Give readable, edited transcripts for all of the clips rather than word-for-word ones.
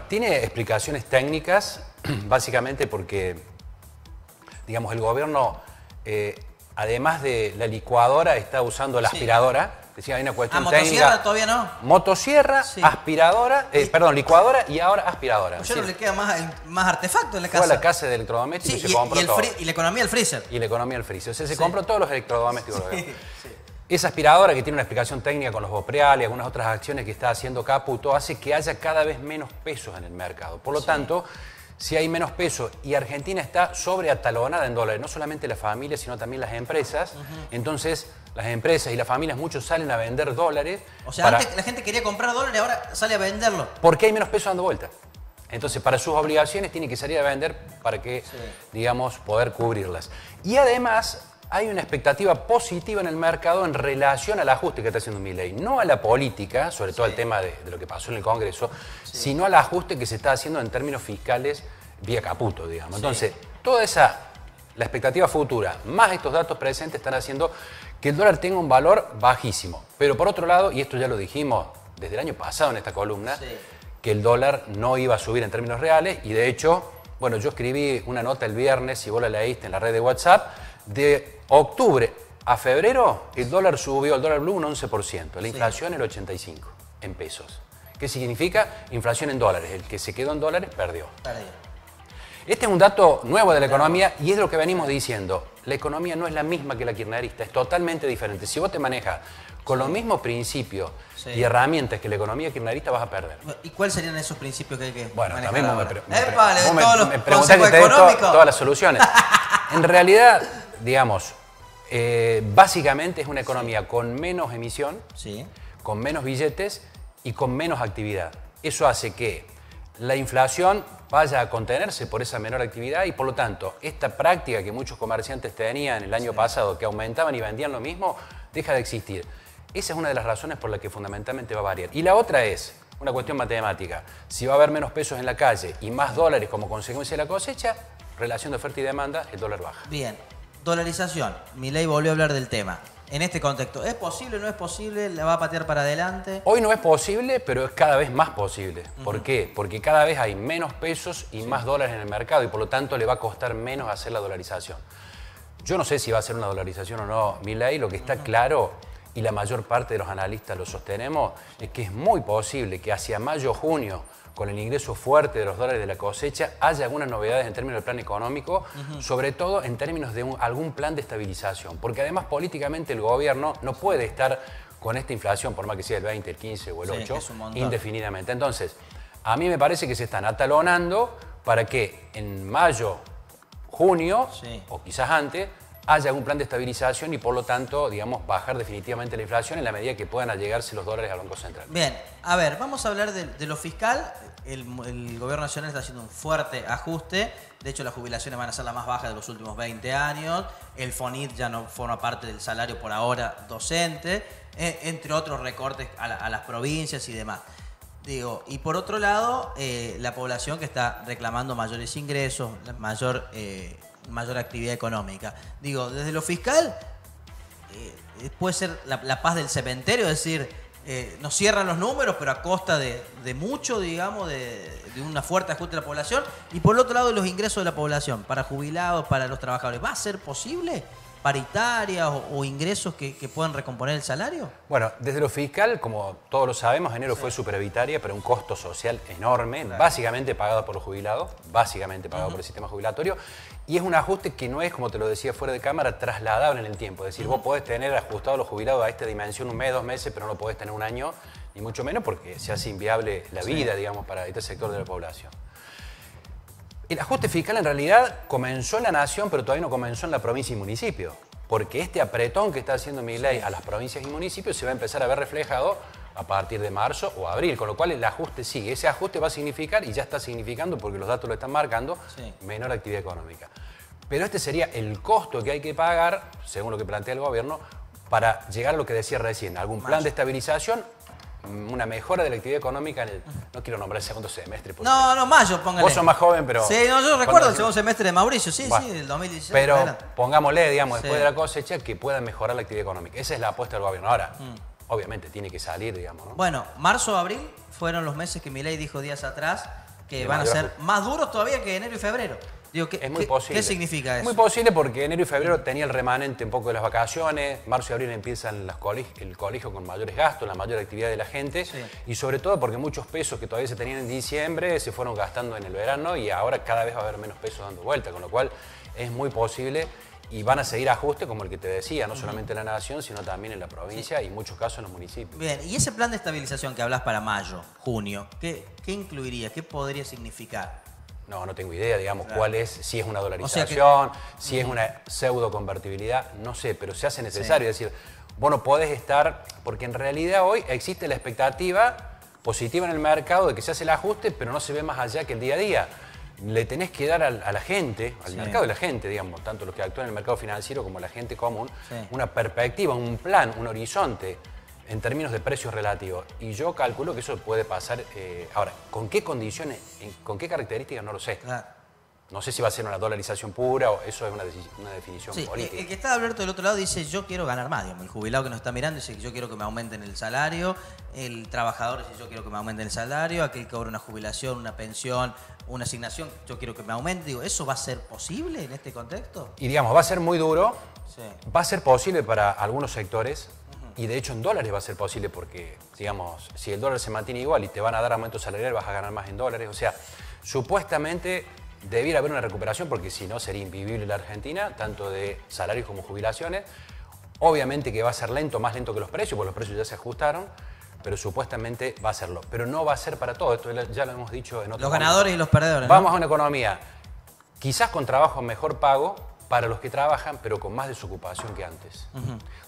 tiene explicaciones técnicas, básicamente porque, digamos, el gobierno, además de la licuadora, está usando la aspiradora. Decía, hay una cuestión técnica. ¿Motosierra todavía no? Motosierra, sí. Aspiradora, perdón, licuadora y ahora aspiradora. Pues ya no le queda más artefacto en la casa. Fue a la casa de electrodomésticos y se compró todo. Y la economía del freezer. Y la economía del freezer. O sea, se compró todos los electrodomésticos. Esa aspiradora, que tiene una explicación técnica con los Bopreal y algunas otras acciones que está haciendo Caputo, hace que haya cada vez menos pesos en el mercado. Por lo tanto, si hay menos pesos y Argentina está sobreatalonada en dólares, no solamente las familias, sino también las empresas, entonces las empresas y las familias, muchos salen a vender dólares. O sea, antes la gente quería comprar dólares, ahora sale a venderlo. Porque hay menos pesos dando vuelta. Entonces, para sus obligaciones tiene que salir a vender para que, digamos, poder cubrirlas. Y además, hay una expectativa positiva en el mercado en relación al ajuste que está haciendo Milei. No a la política, sobre todo al tema de lo que pasó en el Congreso, sino al ajuste que se está haciendo en términos fiscales vía Caputo, digamos. Entonces, toda la expectativa futura, más estos datos presentes, están haciendo que el dólar tenga un valor bajísimo. Pero por otro lado, y esto ya lo dijimos desde el año pasado en esta columna, que el dólar no iba a subir en términos reales, y de hecho, bueno, yo escribí una nota el viernes, si vos la leíste en la red de WhatsApp, de octubre a febrero el dólar subió, el dólar blue un 11%, la inflación el 85% en pesos. ¿Qué significa? Inflación en dólares, el que se quedó en dólares perdió. Este es un dato nuevo de la economía y es lo que venimos diciendo. La economía no es la misma que la kirchnerista, es totalmente diferente. Si vos te manejas con los mismos principios y herramientas que la economía kirchnerista, vas a perder. ¿Y cuáles serían esos principios que hay que Bueno, manejar también me preguntás que te dé todas las soluciones. En realidad, digamos, básicamente es una economía con menos emisión, con menos billetes y con menos actividad. Eso hace que la inflación vaya a contenerse por esa menor actividad y por lo tanto esta práctica que muchos comerciantes tenían el año pasado, que aumentaban y vendían lo mismo, deja de existir. Esa es una de las razones por las que fundamentalmente va a variar. Y la otra es una cuestión matemática. Si va a haber menos pesos en la calle y más dólares como consecuencia de la cosecha, relación de oferta y demanda, el dólar baja. Bien, dolarización. Milei volvió a hablar del tema. En este contexto, ¿es posible o no es posible? ¿La va a patear para adelante? Hoy no es posible, pero es cada vez más posible. ¿Por qué? Porque cada vez hay menos pesos y más dólares en el mercado y por lo tanto le va a costar menos hacer la dolarización. Yo no sé si va a ser una dolarización o no, Milei. Lo que está claro, y la mayor parte de los analistas lo sostenemos, es que es muy posible que hacia mayo o junio, con el ingreso fuerte de los dólares de la cosecha, haya algunas novedades en términos del plan económico, sobre todo en términos de algún plan de estabilización. Porque además políticamente el gobierno no puede estar con esta inflación, por más que sea el 20, el 15 o el 8, indefinidamente. Entonces, a mí me parece que se están atalonando para que en mayo, junio, o quizás antes, haya algún plan de estabilización y por lo tanto, digamos, bajar definitivamente la inflación en la medida que puedan allegarse los dólares al Banco Central. Bien, a ver, vamos a hablar de lo fiscal. El gobierno nacional está haciendo un fuerte ajuste. De hecho, las jubilaciones van a ser las más bajas de los últimos 20 años. El FONIT ya no forma parte del salario por ahora docente, entre otros recortes a las provincias y demás. Digo, y por otro lado, la población que está reclamando mayores ingresos, mayor actividad económica. Digo, desde lo fiscal, puede ser la paz del cementerio, es decir, nos cierran los números, pero a costa de mucho, digamos, de un fuerte ajuste de la población. Y por el otro lado, los ingresos de la población, para jubilados, para los trabajadores. ¿Va a ser posible paritarias o ingresos que puedan recomponer el salario? Bueno, desde lo fiscal, como todos lo sabemos, enero fue superavitaria, pero un costo social enorme, básicamente pagado por los jubilados, básicamente pagado por el sistema jubilatorio, y es un ajuste que no es, como te lo decía fuera de cámara, trasladable en el tiempo. Es decir, vos podés tener ajustado a los jubilados a esta dimensión un mes, 2 meses, pero no podés tener un año, ni mucho menos porque se hace inviable la vida, digamos, para este sector de la población. El ajuste fiscal en realidad comenzó en la nación, pero todavía no comenzó en la provincia y municipio. Porque este apretón que está haciendo Milei a las provincias y municipios se va a empezar a ver reflejado a partir de marzo o abril, con lo cual el ajuste sigue. Ese ajuste va a significar, y ya está significando porque los datos lo están marcando, menor actividad económica. Pero este sería el costo que hay que pagar, según lo que plantea el gobierno, para llegar a lo que decía recién, algún plan de estabilización, una mejora de la actividad económica en el... No quiero nombrar el segundo semestre. No, mayo, póngale. Vos sos más joven, pero... Sí, no, yo recuerdo el segundo semestre de Mauricio, sí, del 2016. Pero pongámosle, digamos, después de la cosecha, que pueda mejorar la actividad económica. Esa es la apuesta del gobierno. Ahora, obviamente tiene que salir, digamos, ¿no? Bueno, marzo o abril fueron los meses que Milei dijo días atrás que van a ser más duros todavía que enero y febrero. Digo, es muy posible. ¿Qué significa eso? Es muy posible porque enero y febrero tenía el remanente un poco de las vacaciones, marzo y abril empiezan el colegio con mayores gastos, la mayor actividad de la gente, sí. Y sobre todo porque muchos pesos que todavía se tenían en diciembre se fueron gastando en el verano y ahora cada vez va a haber menos pesos dando vuelta, con lo cual es muy posible y van a seguir ajustes como el que te decía, no solamente en la nación, sino también en la provincia y en muchos casos en los municipios. Bien, y ese plan de estabilización que hablas para mayo, junio, ¿qué incluiría? ¿Qué podría significar? No tengo idea, digamos, cuál es, si es una dolarización, si es una pseudo convertibilidad, no sé, pero se hace necesario. Es decir, vos no podés estar, porque en realidad hoy existe la expectativa positiva en el mercado de que se hace el ajuste, pero no se ve más allá que el día a día. Le tenés que dar a la gente, al mercado de la gente, digamos, tanto los que actúan en el mercado financiero como la gente común, una perspectiva, un plan, un horizonte en términos de precios relativos. Y yo calculo que eso puede pasar. Ahora, ¿con qué condiciones, con qué características? No lo sé. Claro. No sé si va a ser una dolarización pura o eso es una definición política. El que está Alberto del otro lado dice, yo quiero ganar más. Digamos. El jubilado que nos está mirando dice, yo quiero que me aumenten el salario. El trabajador dice, yo quiero que me aumenten el salario. Aquel que cobra una jubilación, una pensión, una asignación, yo quiero que me aumente. Digo, ¿eso va a ser posible en este contexto? Y digamos, va a ser muy duro. Sí. Va a ser posible para algunos sectores. Y de hecho en dólares va a ser posible porque, digamos, si el dólar se mantiene igual y te van a dar aumento salarial, vas a ganar más en dólares. O sea, supuestamente debiera haber una recuperación porque si no sería invivible la Argentina, tanto de salarios como jubilaciones. Obviamente que va a ser lento, más lento que los precios, porque los precios ya se ajustaron, pero supuestamente va a serlo. Pero no va a ser para todo, esto ya lo hemos dicho en otros Los ganadores y los perdedores. Vamos a una economía quizás con trabajo mejor pago, para los que trabajan, pero con más desocupación que antes.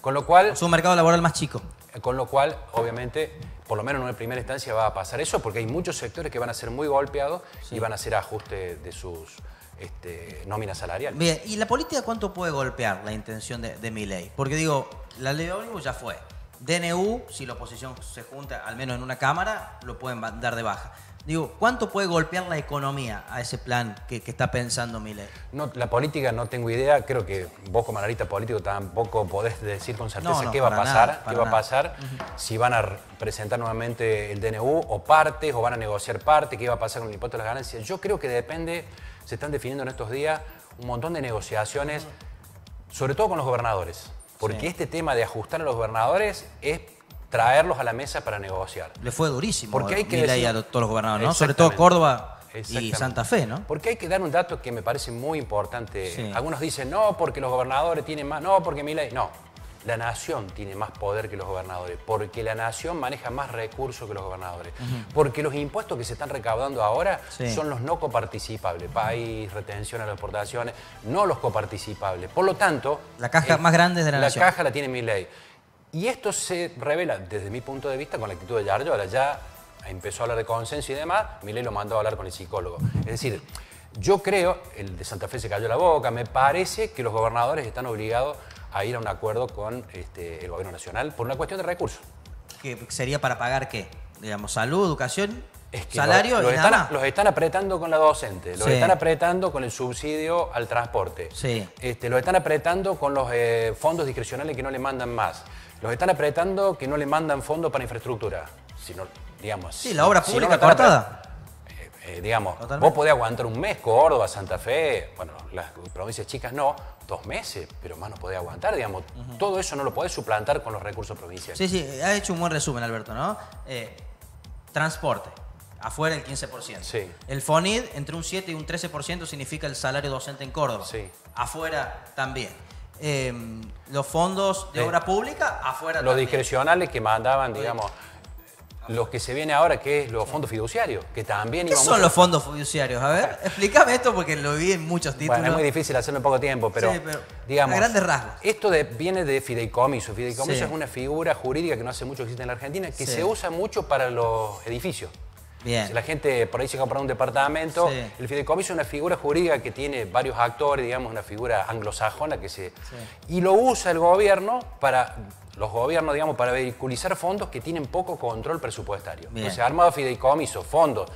Con lo cual... Es un mercado laboral más chico. Con lo cual, obviamente, por lo menos en una primera instancia va a pasar eso, porque hay muchos sectores que van a ser muy golpeados y van a hacer ajustes de sus nóminas salariales. Bien, ¿y la política cuánto puede golpear la intención de Milei? Porque digo, la ley de ómnibus ya fue. DNU, si la oposición se junta, al menos en una cámara, lo pueden dar de baja. Digo, ¿cuánto puede golpear la economía a ese plan que está pensando Milei? No, la política no tengo idea. Creo que vos como analista político tampoco podés decir con certeza qué va a pasar. Qué va a pasar, si van a presentar nuevamente el DNU o partes, o van a negociar partes, qué va a pasar con el impuesto a las ganancias. Yo creo que depende, se están definiendo en estos días un montón de negociaciones, sobre todo con los gobernadores. Porque este tema de ajustar a los gobernadores es traerlos a la mesa para negociar. Le fue durísimo porque hay que Milei a todos los gobernadores, ¿no? Sobre todo Córdoba y Santa Fe, ¿no? Porque hay que dar un dato que me parece muy importante. Algunos dicen, no, porque los gobernadores tienen más, no, porque Milei... No, la nación tiene más poder que los gobernadores, porque la nación maneja más recursos que los gobernadores. Porque los impuestos que se están recaudando ahora son los no coparticipables, país, retención a las exportaciones, no los coparticipables. Por lo tanto... La caja más grande de la nación. La caja la tiene Milei. Y esto se revela, desde mi punto de vista, con la actitud de Yarlora. Ya empezó a hablar de consenso y demás, Milei lo mandó a hablar con el psicólogo. Es decir, yo creo, el de Santa Fe se cayó la boca, me parece que los gobernadores están obligados a ir a un acuerdo con el gobierno nacional por una cuestión de recursos. ¿Qué sería para pagar qué? Digamos, salud, educación, salario y nada más. Los están apretando con la docente, los están apretando con el subsidio al transporte, los están apretando con los fondos discrecionales que no le mandan más. Los están apretando que no le mandan fondos para infraestructura. Sino, digamos, la obra pública cortada. Digamos, vos podés aguantar un mes, Córdoba, Santa Fe, bueno, las provincias chicas no, 2 meses, pero más no podés aguantar, digamos. Todo eso no lo podés suplantar con los recursos provinciales. Sí, ha hecho un buen resumen, Alberto, ¿no? Transporte, afuera el 15%. Sí. El FONID, entre un 7 y un 13% significa el salario docente en Córdoba. Sí. Afuera también. Los fondos de obra pública, afuera los también. Discrecionales que mandaban, digamos, los que se viene ahora, que es los fondos fiduciarios, que también... ¿Qué son los fondos fiduciarios? A ver, explícame esto porque lo vi en muchos títulos. Bueno, es muy difícil hacerlo en poco tiempo, pero digamos... A grandes rasgos. Esto viene de fideicomiso. Fideicomiso es una figura jurídica que no hace mucho que existe en la Argentina, que se usa mucho para los edificios. Bien. Si la gente por ahí se compra un departamento, el fideicomiso es una figura jurídica que tiene varios actores, digamos, una figura anglosajona que se... Y lo usa el gobierno para... Los gobiernos, digamos, para vehiculizar fondos que tienen poco control presupuestario. Bien. Entonces, armado fideicomiso, fondos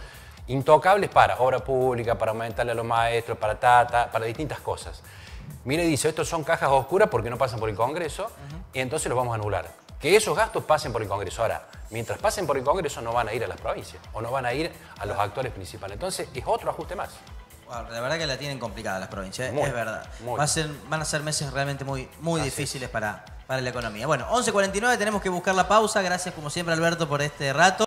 intocables para obra pública, para aumentarle a los maestros, para distintas cosas. Milei dice, estos son cajas oscuras porque no pasan por el Congreso, y entonces los vamos a anular. que esos gastos pasen por el Congreso. Ahora, mientras pasen por el Congreso no van a ir a las provincias o no van a ir a los actores principales. Entonces es otro ajuste más. Bueno, la verdad que la tienen complicada las provincias, Muy, es verdad. muy. Van a ser meses realmente muy difíciles para la economía. Bueno, 11:49, tenemos que buscar la pausa. Gracias como siempre Alberto por este rato.